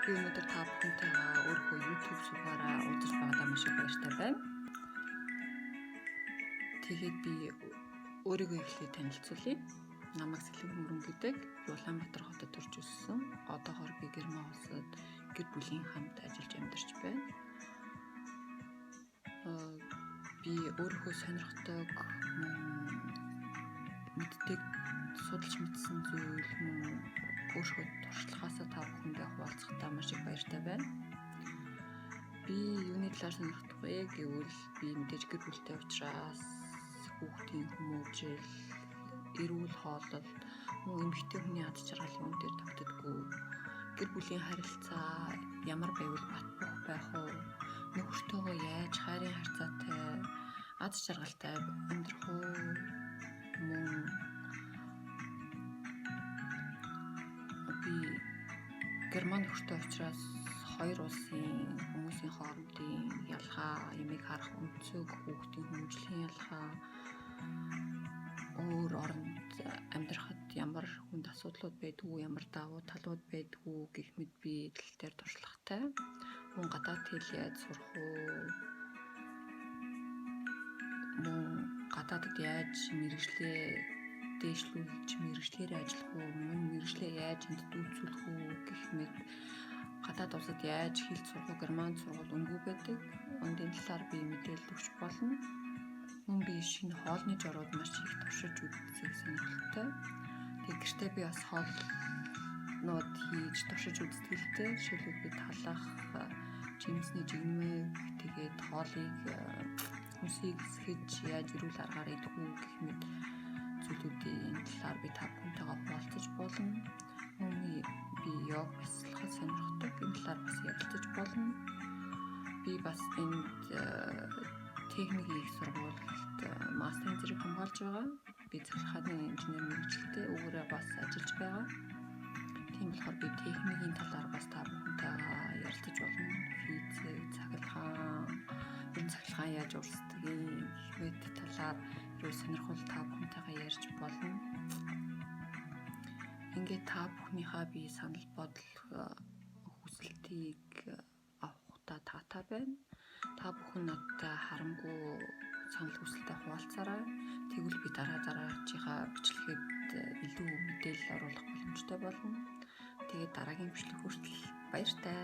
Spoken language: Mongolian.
Би өнөөдөр та бүхэнтэйгээ өөрийнхөө YouTube сувгаараа уулзаж байгаадаа маш их баяртай байна. Тэгээд би өөрийгөө эхлээд танилцуулъя. Намайг Сэлэн Хөрөн гэдэг. Би Улаанбаатар хотод төрж өссөн. Одоогоор би Герман улсад гэр бүлийн хамт ажиллаж амьдарч байна. Би өөрийнхөө сонирхдог мэддэг судалж мэдсэн зүйл өөрийнхөө туршлагаасаа та бүхэндээ хуваалцахдаа маш их баяртай байна. Би юуны талаар сонирхдог вэ гэвэл би мэдээж гэр бүлтэй уулзраас хүүхдийн хүмүүжил, эрүүл хооллол, эмэгтэй хүний аз жаргалын үн дээр тогтдоггүй, гэр бүлийн харилцаа ямар байвал бат бох байх вэ? Нөхөртөөгөө яаж хайрын харьцаатай, аз жаргалтай амьдрах уу? Би Герман нөхөртэй уулзраас хоёр улсын хүмүүсийн хоорондын ялгаа, ямиг харах өнцөг, хүүхдийн хүмүүжлийн ялгаа, өөр оронд амьдрахад ямар хүнд асуудлууд байдгүй, ямар давуу талууд байдгүй гэх мэт би тал дээр туршлагатай. Мөн гадаад хэл яаж сурах уу? Мөн гадаадд яаж мэргэжлээ дээшлүүлж мэргэжлээрээ ажиллах уу? Мөн мэргэжлээ яаж энд дүүцүүлэх үү гэх мэт гадаад улсад яаж хэл сурах уу? Герман сургууль үнгүй байдаг. Ондын талаар би мэдээлэл өгч болно. Мөн би шинэ хоолны журууд маш их туршиж үзэх сонирхолтой. Тэгээд гэртээ би бас хоолнууд хийж туршиж үздэг л дээ. Жишээлбэл би талах, жимсний жигмэг, тэгээд хоолыг хүнсийг сэхэж яаж эрүүл аргаар идэх үү гэх мэт зүйлүүдийн талаар би та бүхэнтэйгээ хуваалцаж болно. Мөн би йог бясалгахад сонирхдог. Энэ талаар бас ярилцаж болно. Би бас энд техникийн их сургуульд мастерын зэрэг хамгаалж байгаа. Би цахилгааны инженер мэргэжилтэй өөрөөр бас ажиллаж байгаа. Тийм болохоор би техникийн талаар бас та бүхэнтэйгээ ярилцаж болно. Физик, цахилгаан яаж урсдаг гэх мэт талаар юу сонирхол та бүхэнтэйгээ ярьж болно. Ингээд та бүхнийхээ би санал бодол хүсэлтийг авахтаа таатай байна. Та бүхэн надтай харамгүй санал хүсэлтэд хуваалцаарай. Тэгвэл би дараагийнхаа бичлэгэд илүү мэдээлэл оруулах боломжтой болно. Тэгээд дараагийн бичлэг хүртэл баяртай.